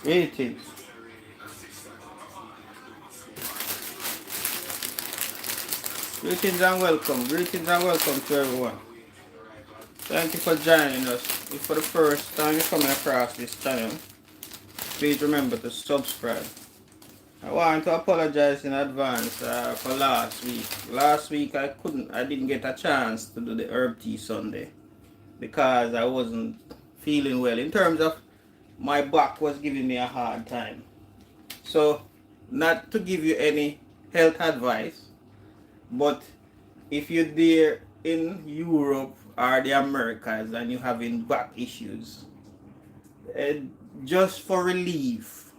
Greetings. Greetings and welcome. Greetings and welcome to everyone. Thank you for joining us. If for the first time you're coming across this channel, please remember to subscribe. I want to apologize in advance for last week. Last week I didn't get a chance to do the herb tea Sunday because I wasn't feeling well. In terms of my back was giving me a hard time. So, not to give you any health advice, but if you're there in Europe or the Americas and you're having back issues, just for relief,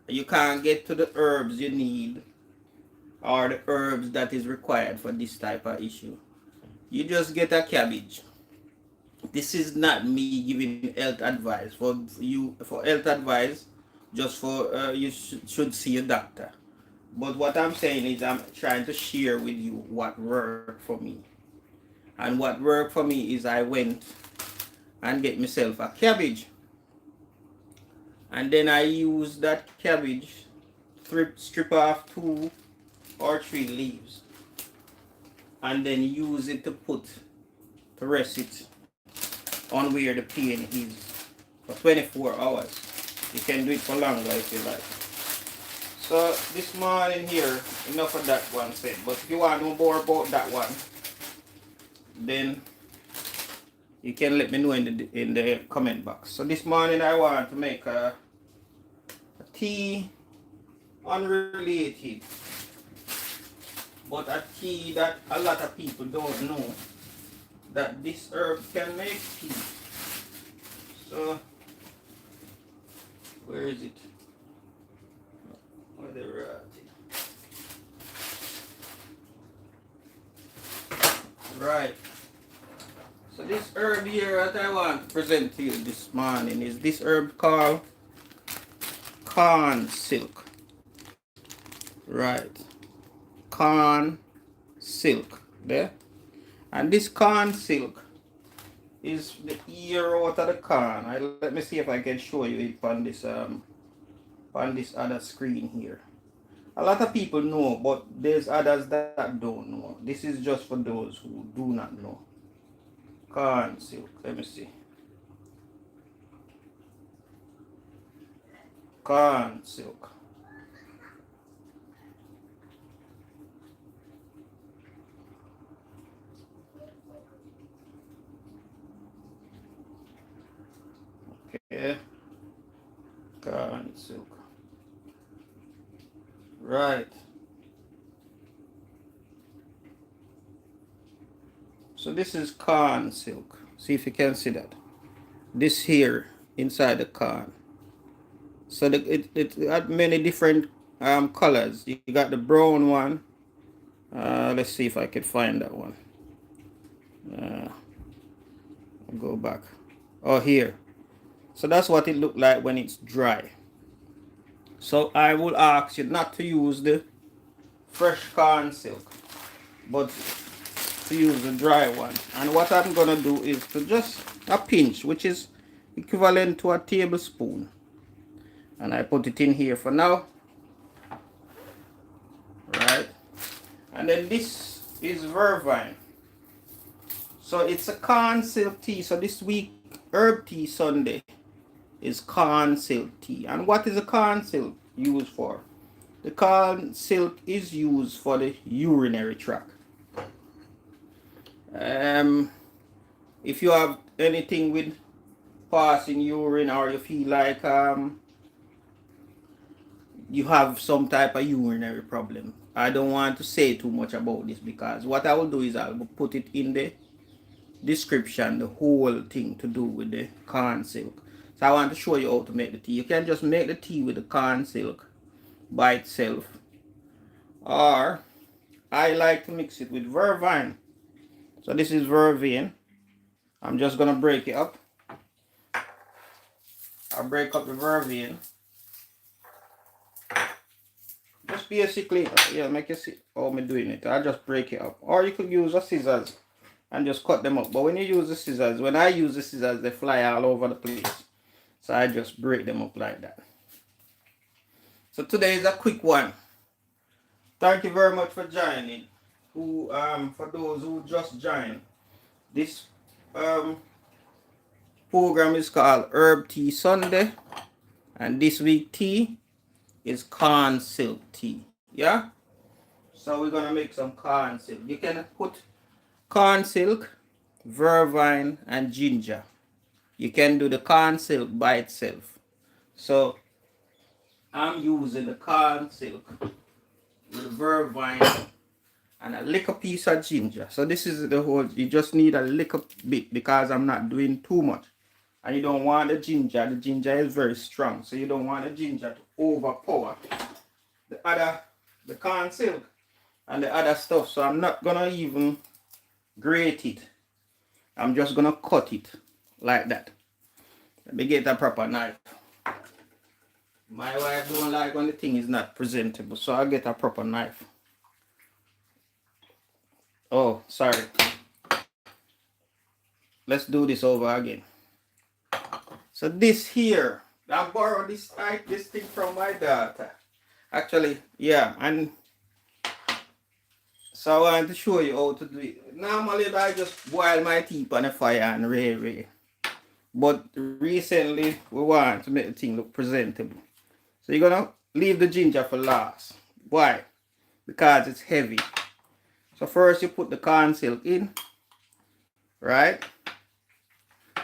you can't get to the herbs you need or the herbs that is required for this type of issue, you just get a cabbage. This is not me giving health advice. For health advice, just for you should see a doctor. But what I'm saying is I'm trying to share with you what worked for me. And what worked for me is I went and get myself a cabbage. And then I use that cabbage, strip off 2 or 3 leaves. And then use it to rest it on where the pain is for 24 hours. You can do it for longer if you like. So this morning here, enough of that one said. But if you want to know more about that one, then you can let me know in the comment box. So this morning I want to make a tea unrelated, but a tea that a lot of people don't know that this herb can make tea. So where is it? Right. So this herb here that I want to present to you this morning is this herb called corn silk. Right. Corn silk. There. And this corn silk is the ear out of the corn. Let me see if I can show you it on this other screen here. A lot of people know, but there's others that don't know. This is just for those who do not know. Corn silk. Let me see. Corn silk. Okay. Corn silk. Right. So this is corn silk. See if you can see that. This here inside the corn. So it got many different colors. You got the brown one. Let's see if I can find that one. I'll go back. Oh, here. So that's what it looked like when it's dry. So I will ask you not to use the fresh corn silk, but to use the dry one. And what I'm gonna do is to just a pinch, which is equivalent to a tablespoon, and I put it in here for now. Right. And then this is vervine. So it's a corn silk tea. So this week herb tea Sunday is corn silk tea. And what is a corn silk used for? The corn silk is used for the urinary tract. If you have anything with passing urine, or you feel like you have some type of urinary problem, I don't want to say too much about this, because what I will do is I will put it in the description, the whole thing to do with the corn silk. So I want to show you how to make the tea. You can just make the tea with the corn silk by itself, or I like to mix it with vervine. So this is vervain. I'm just gonna break it up. I break up the vervain. Just basically, yeah, make you see how I'm doing it. I just break it up. Or you could use a scissors and just cut them up. But when you use the scissors, when I use the scissors, they fly all over the place. So I just break them up like that. So today is a quick one. Thank you very much for joining. For those who just joined, this program is called Herb Tea Sunday, and this week tea is corn silk tea. Yeah. So we're gonna make some corn silk. You can put corn silk, vervine, and ginger. You can do the corn silk by itself. So I'm using the corn silk with the vervine and a little piece of ginger. So this is the whole, you just need a little bit because I'm not doing too much. And you don't want the ginger is very strong. So you don't want the ginger to overpower the corn silk and the other stuff. So I'm not gonna even grate it. I'm just gonna cut it like that. Let me get a proper knife. My wife don't like when the thing is not presentable, so I'll get a proper knife. Oh, sorry. Let's do this over again. So this here, I borrowed this thing from my daughter. Actually, yeah, and so I want to show you how to do it. Normally, I just boil my tea on the fire and ray. But recently, we want to make the thing look presentable. So you're gonna leave the ginger for last. Why? Because it's heavy. So first you put the corn silk in, right?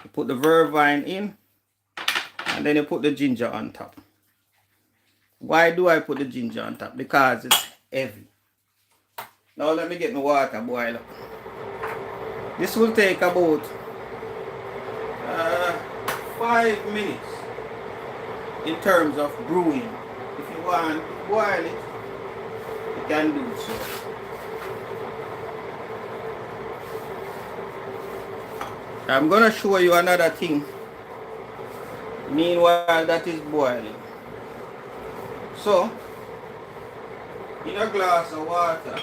You put the vervine in, and then you put the ginger on top. Why do I put the ginger on top? Because it's heavy. Now let me get my water boil up. This will take about 5 minutes in terms of brewing. If you want to boil it, you can do so. I'm gonna show you another thing meanwhile that is boiling. So, in a glass of water,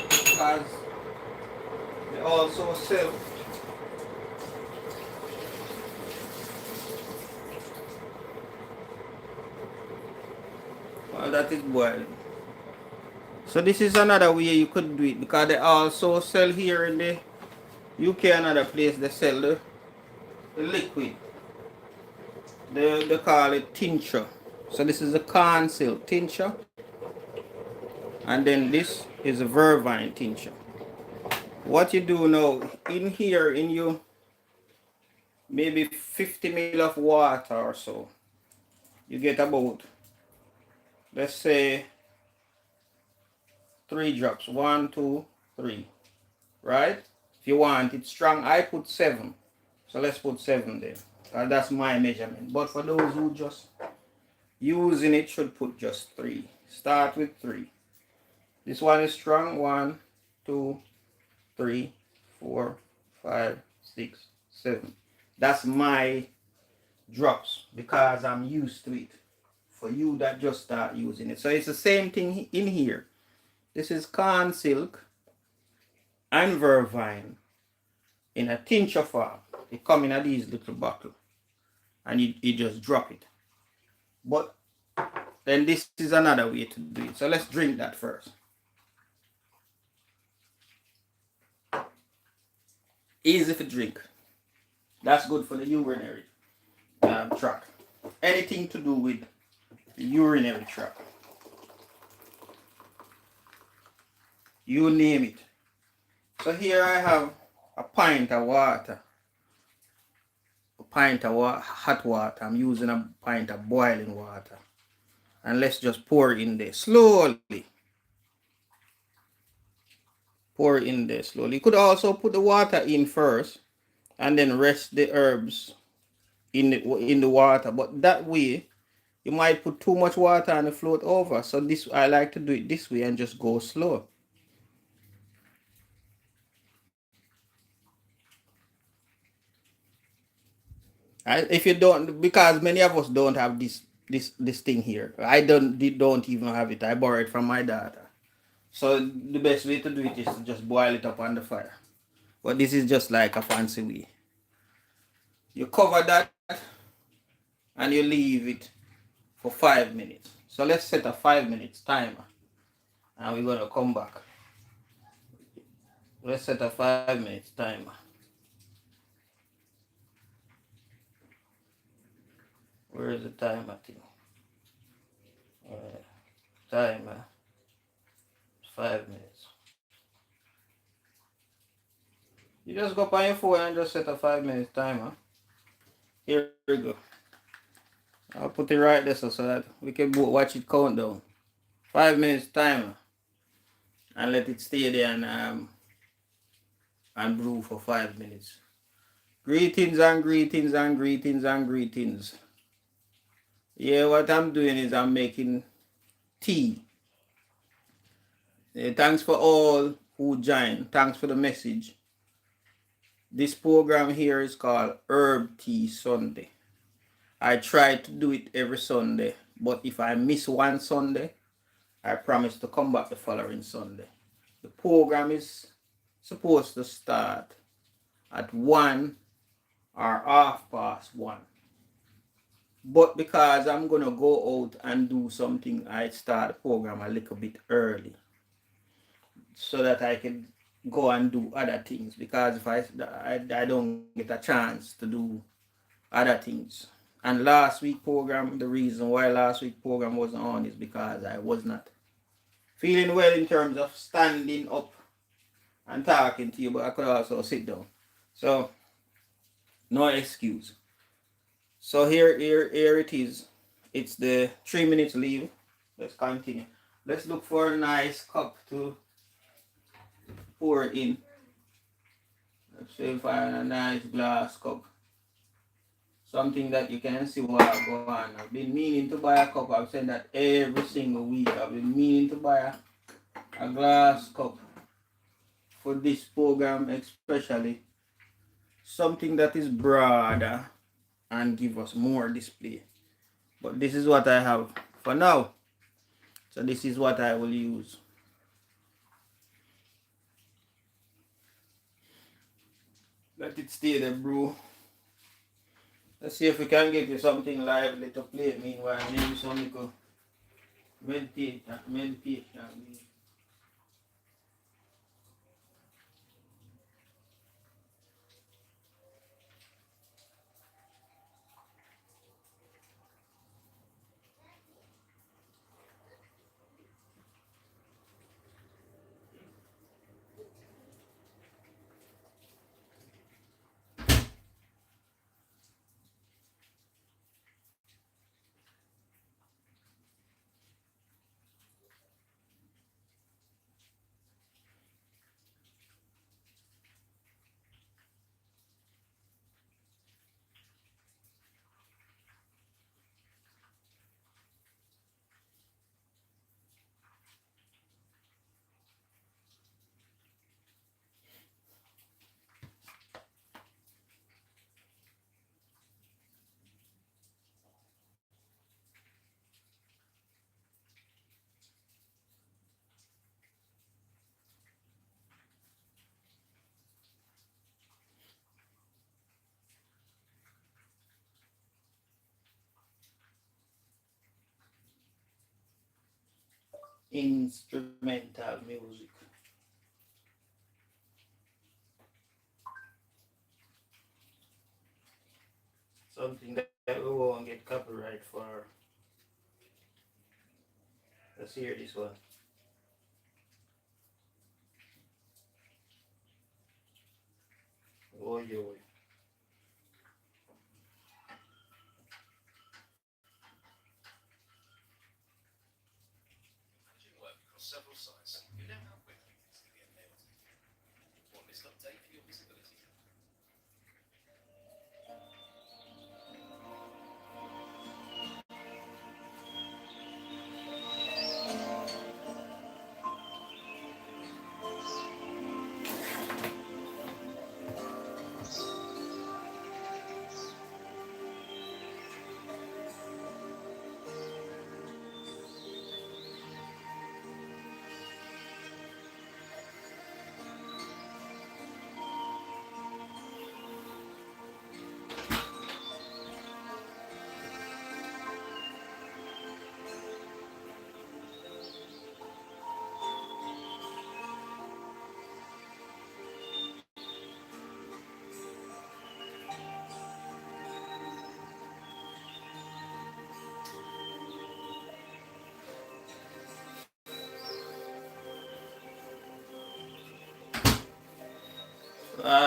because they also sell while that is boiling. So this is another way you could do it, because they also sell here in the UK, another place they sell the liquid. They call it tincture. So this is a corn silk tincture, and then this is a vervine tincture. What you do now, in here, in you maybe 50 ml of water or so, you get about, let's say, 3 drops. 1, 2, 3, right? If you want it strong, I put 7. So let's put 7 there. That's my measurement. But for those who just using it, should put just 3. Start with 3. This one is strong. 1, 2, 3, 4, 5, 6, 7. That's my drops because I'm used to it. For you that just start using it. So it's the same thing in here. This is corn silk and vervine in a tincture form. They come in a these little bottle, and you just drop it. But then this is another way to do it. So let's drink that first. Easy to drink. That's good for the urinary tract. Anything to do with the urinary tract. You name it. So here I have a pint of water. A pint of hot water. I'm using a pint of boiling water. And let's just pour in there slowly. Pour in there slowly. You could also put the water in first and then rest the herbs in the water. But that way, you might put too much water and it float over. So this, I like to do it this way and just go slow. If you don't, because many of us don't have this thing here. I don't even have it. I borrow it from my daughter. So the best way to do it is to just boil it up on the fire. But this is just like a fancy way. You cover that and you leave it for 5 minutes. So let's set a 5 minutes timer and we're gonna come back. Let's set a 5 minutes timer. Where is the timer thing? Timer 5 minutes. You just go on your phone and just set a 5 minutes timer. Here we go. I'll put it right there so that we can watch it count down. 5 minutes timer. And let it stay there and brew for 5 minutes. Greetings and greetings and greetings and greetings. Yeah, what I'm doing is I'm making tea. Thanks for all who joined. Thanks for the message. This program here is called Herb Tea Sunday. I try to do it every Sunday, but if I miss one Sunday, I promise to come back the following Sunday. The program is supposed to start at 1 or 1:30. But because I'm going to go out and do something, I start the program a little bit early so that I can go and do other things, because if I don't get a chance to do other things. And last week program, the reason why last week program wasn't on is because I was not feeling well in terms of standing up and talking to you, but I could also sit down. So no excuse. So here it is. It's the 3 minutes leave. Let's continue. Let's look for a nice cup to pour in. Let's see if I find a nice glass cup. Something that you can see what I go on. I've been meaning to buy a cup. I've said that every single week. I've been meaning to buy a glass cup for this program, especially something that is broader and give us more display. But this is what I have for now. So this is what I will use. Let it stay there, bro. Let's see if we can get you something lively to play. Meanwhile, maybe something could meditate. Instrumental music. Something that we won't get copyright for. Let's hear this one. Oh, yo. Several sites. You know how quickly things can get nailed. Want this update for your visibility?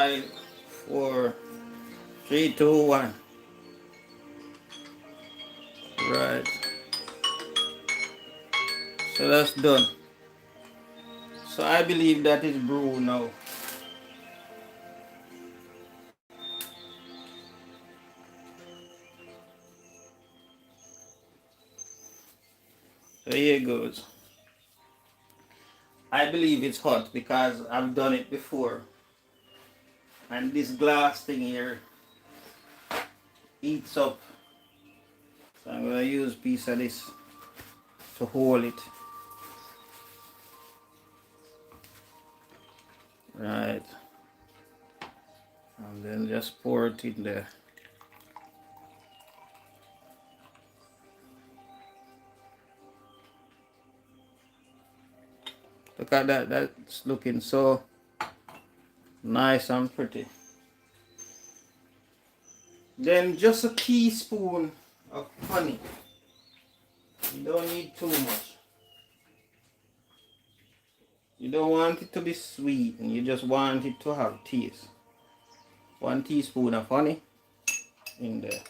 5, 4, 3, 2, 1. Right. So that's done. So I believe that is brewed now. So here it goes. I believe it's hot because I've done it before. And this glass thing here eats up. So I'm going to use a piece of this to hold it. Right. And then just pour it in there. Look at that, that's looking so nice and pretty. Then just a teaspoon of honey. You don't need too much. You don't want it to be sweet, and you just want it to have taste. 1 teaspoon of honey in there.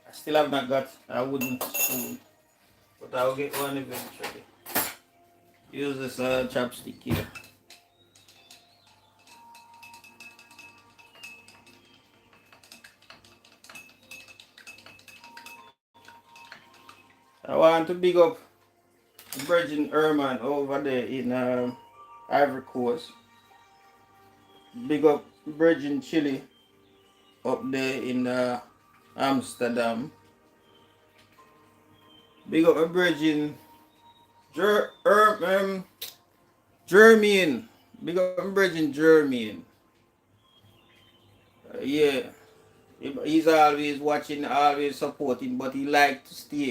I still have not got a wooden spoon, but I'll get one eventually. Use this chopstick here. I want to big up Virgin Herman over there in Ivory Coast. Big up Virgin Chili up there in Amsterdam. Big up Virgin German. Big up Virgin German. Yeah. He's always watching, always supporting, but he likes to stay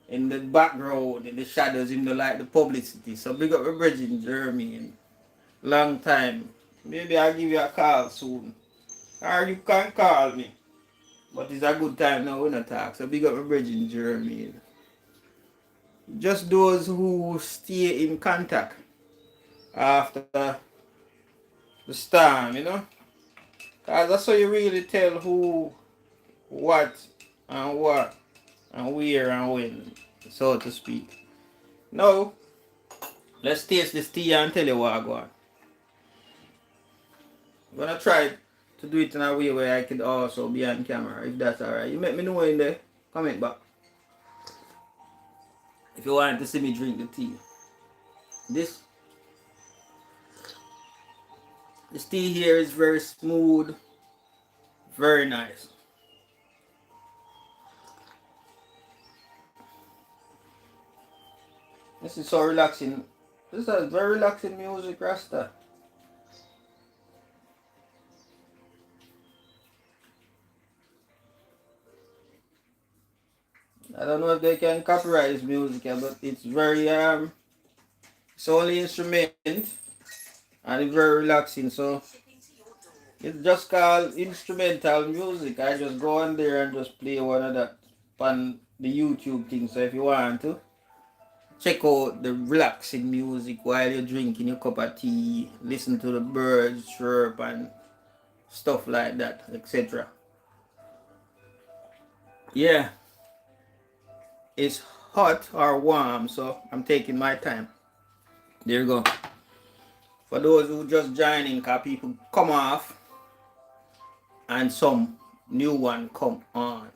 in the background, in the shadows, in the like the publicity. So big up Virgin Germany. Long time. Maybe I'll give you a call soon. Or you can call me. But it's a good time now when I talk. So big up Virgin Germany. Just those who stay in contact after the storm, you know? Cause that's how you really tell who, what, and where and when, so to speak. Now, let's taste this tea and tell you what I got. I'm gonna try to do it in a way where I could also be on camera, if that's alright. You let me know in the comment box if you want to see me drink the tea. This tea here is very smooth, very nice. This is so relaxing. This is very relaxing music, Rasta. I don't know if they can copyright this music, but it's very it's only instrument and it's very relaxing. So it's just called instrumental music. I just go on there and just play one of that on the YouTube thing. So if you want to check out the relaxing music while you're drinking your cup of tea, listen to the birds chirp and stuff like that, etc. Yeah, it's hot or warm, so I'm taking my time. There you go. For those who just joining, cause people come off and some new one come on.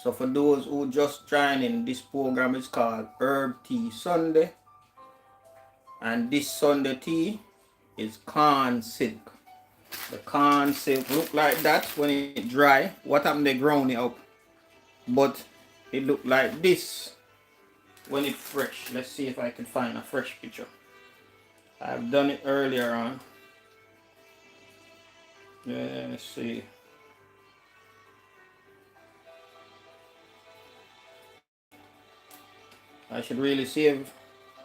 So for those who just joining, this program is called Herb Tea Sunday, and this Sunday tea is corn silk. The corn silk look like that when it dry. What happened, they ground it up, but it look like this when it fresh. Let's see if I can find a fresh picture. I've done it earlier on. Yeah, let's see. I should really save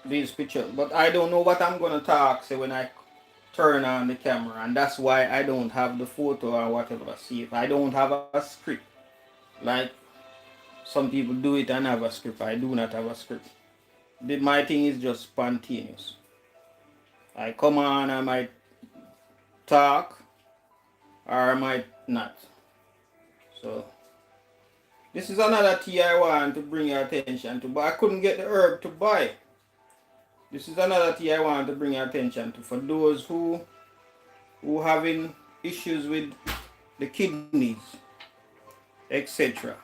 these pictures, but I don't know what I'm gonna talk say when I turn on the camera, and that's why I don't have the photo or whatever. See, if I don't have a script, like Some people do it and have a script. I do not have a script. My thing is just spontaneous. I come on, I might talk or I might not. So this is another tea I want to bring your attention to, but I couldn't get the herb to buy. This is another tea I want to bring your attention to for those who having issues with the kidneys, etc.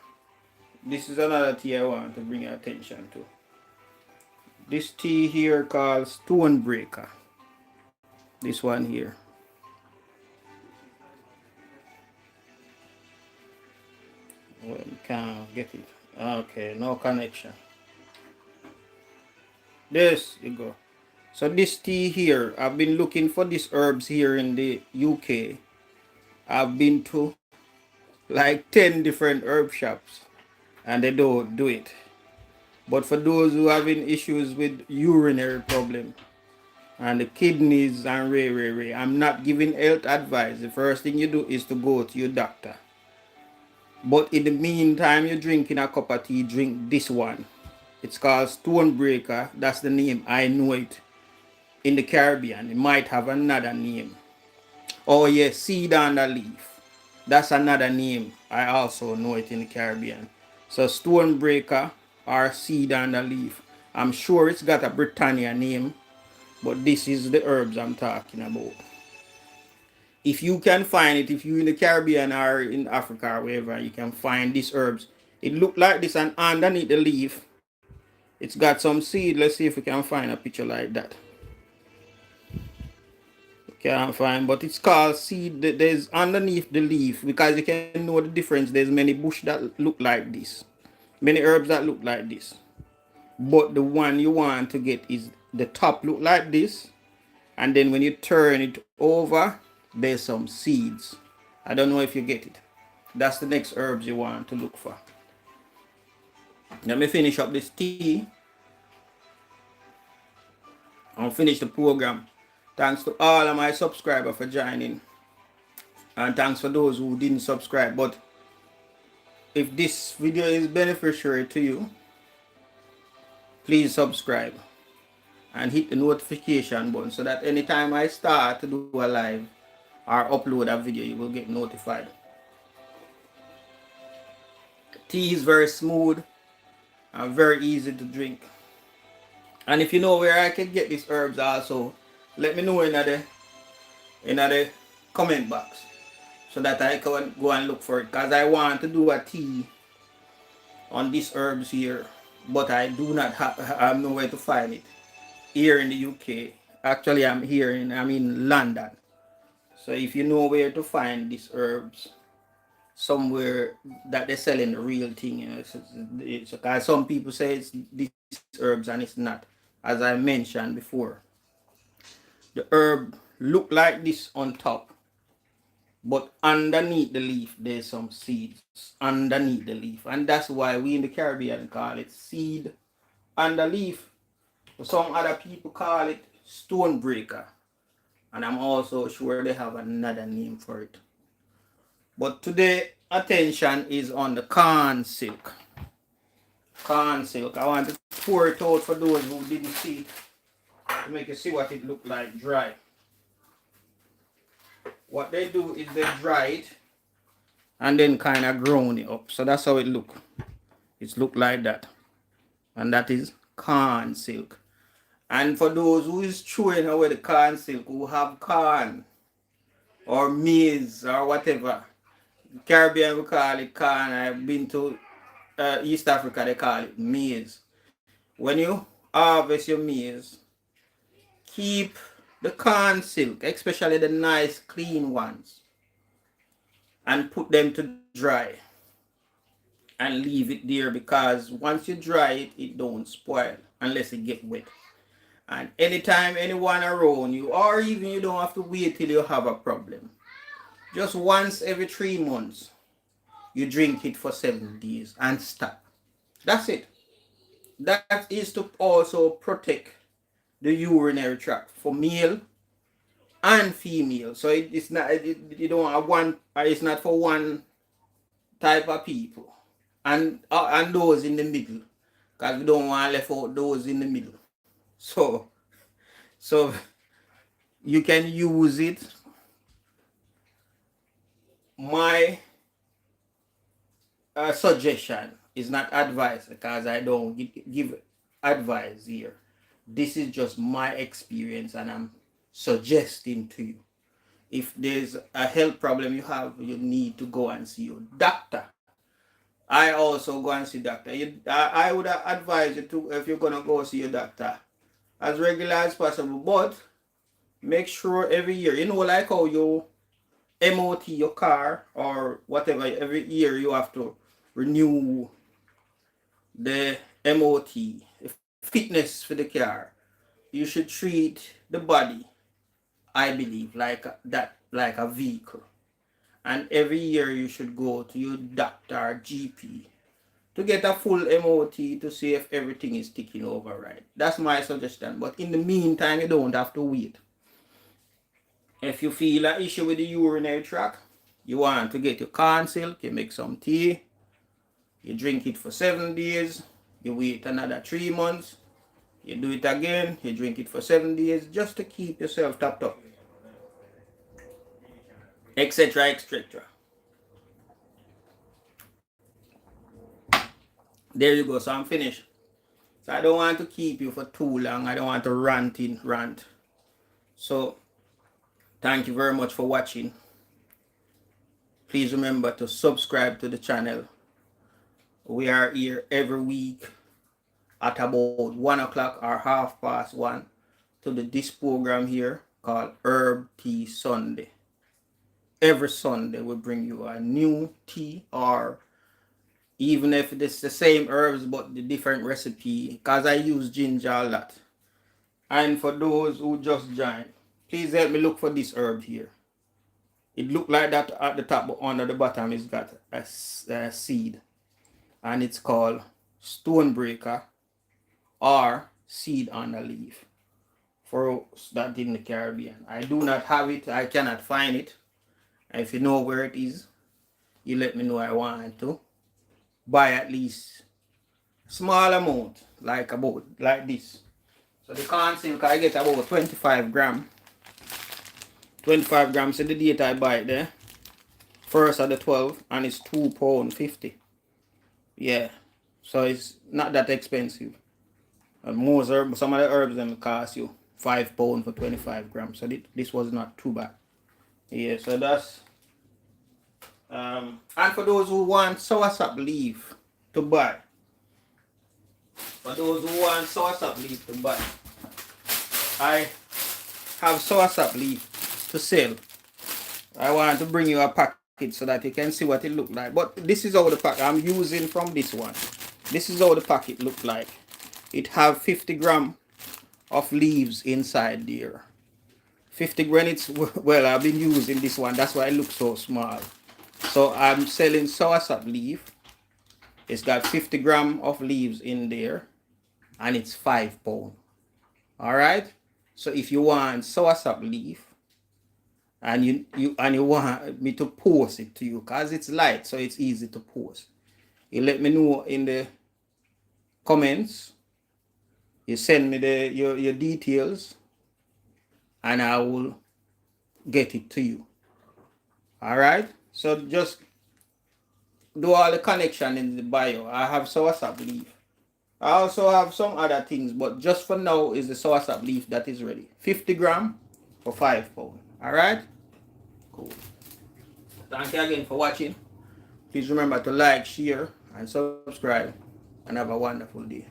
This is another tea I want to bring your attention to. This tea here called Stonebreaker. This one here. Well, you can't get it. Okay, no connection. This you go. So this tea here, I've been looking for these herbs here in the UK. I've been to like 10 different herb shops and they don't do it. But for those who having issues with urinary problem and the kidneys and I'm not giving health advice. The first thing you do is to go to your doctor. But in the meantime, you're drinking a cup of tea, drink this one. It's called Stonebreaker. That's the name. I know it. In the Caribbean, it might have another name. Oh yes, seed and a leaf. That's another name. I also know it in the Caribbean. So Stonebreaker or seed and a leaf. I'm sure it's got a Britannia name, but this is the herbs I'm talking about. If you can find it, if you're in the Caribbean or in Africa or wherever, you can find these herbs. It look like this, and underneath the leaf, it's got some seed. Let's see if we can find a picture like that. Can't find, but it's called seed. There's underneath the leaf, because you can know the difference. There's many bush that look like this, many herbs that look like this, but the one you want to get is the top look like this, and then when you turn it over, there's some seeds. I don't know if you get it. That's the next herbs you want to look for. Let me finish up this tea. I'll finish the program. Thanks to all of my subscribers for joining. And thanks for those who didn't subscribe. But if this video is beneficial to you, please subscribe and hit the notification button so that anytime I start to do a live or upload a video, you will get notified. Tea is very smooth and very easy to drink. And if you know where I can get these herbs also, let me know in the comment box so that I can go and look for it, because I want to do a tea on these herbs here, but I do not have nowhere to find it here in the UK. Actually, I'm in London. So if you know where to find these herbs somewhere that they're selling the real thing, you know, it's because some people say it's these herbs and it's not. As I mentioned before, the herb look like this on top, but underneath the leaf there's some seeds underneath the leaf, and that's why we in the Caribbean call it seed under leaf. Some other people call it Stonebreaker, and I'm also sure they have another name for it. But today attention is on the corn silk. Corn silk. I want to pour it out for those who didn't see it, to make you see what it look like dry. What they do is they dry it and then kind of ground it up. So that's how it look. It's look like that. And that is corn silk. And for those who is throwing away the corn silk, who have corn or maize or whatever, Caribbean we call it corn. I've been to East Africa, they call it maize. When you harvest your maize, keep the corn silk, especially the nice clean ones, and put them to dry and leave it there, because once you dry it, it don't spoil unless it get wet. And anytime anyone around you, or even you don't have to wait till you have a problem, just once every 3 months you drink it for 7 days and stop. That's it. That is to also protect the urinary tract for male and female. So you don't have one, it's not for one type of people. and those in the middle, because we don't want to left out those in the middle. So you can use it. My suggestion is not advice, because I don't give advice here. This is just my experience, and I'm suggesting to you. If there's a health problem you have, you need to go and see your doctor. I also go and see doctor. I would advise you to, if you're gonna go see your doctor, as regular as possible, but make sure every year, like how you MOT your car or whatever, every year you have to renew the MOT, fitness for the car. You should treat the body, I believe, like a vehicle. And every year you should go to your doctor or GP to get a full MOT to see if everything is ticking over right. That's my suggestion. But in the meantime, you don't have to wait. If you feel an issue with the urinary tract, you want to get your corn silk, you make some tea, you drink it for 7 days, you wait another 3 months, you do it again, you drink it for 7 days, just to keep yourself topped up, etc., etc. There you go. So I'm finished. So I don't want to keep you for too long. I don't want to rant. So thank you very much for watching. Please remember to subscribe to the channel. We are here every week at about 1 o'clock or 1:30 to this program here called Herb Tea Sunday. Every Sunday we bring you a new tea, or even if it's the same herbs but the different recipe, because I use ginger a lot. And for those who just joined, please help me look for this herb here. It look like that at the top, but under the bottom it's got a seed, and it's called stonebreaker or seed on the leaf. For that in the Caribbean, I do not have it. I cannot find it. And if you know where it is, you let me know. I want to buy at least small amount, like this. So the corn silk I get about 25 grams. 25 grams. So the date I buy it there, first of the 12, and it's £2.50. Yeah, so it's not that expensive. And most herbs, some of the herbs them cost you £5 for 25 grams. So this was not too bad. Yeah, so that's and for those who want soursop leaf to buy, I have soursop leaf to sell. I want to bring you a packet so that you can see what it look like. But this is how the packet I'm using from this one. This is how the packet look like. It have 50 grams of leaves inside there. 50 grams. Well, I've been using this one. That's why it looks so small. So I'm selling soursop leaf. It's got 50 grams of leaves in there, and it's £5. All right. So if you want soursop leaf, and you want me to post it to you, because it's light, so it's easy to post, you let me know in the comments. You send me your details, and I will get it to you. All right. So just do all the connection in the bio. I have soursop leaf. I also have some other things, but just for now is the soursop leaf that is ready. 50 grams for £5. All right. Cool. Thank you again for watching. Please remember to like, share, and subscribe, and have a wonderful day.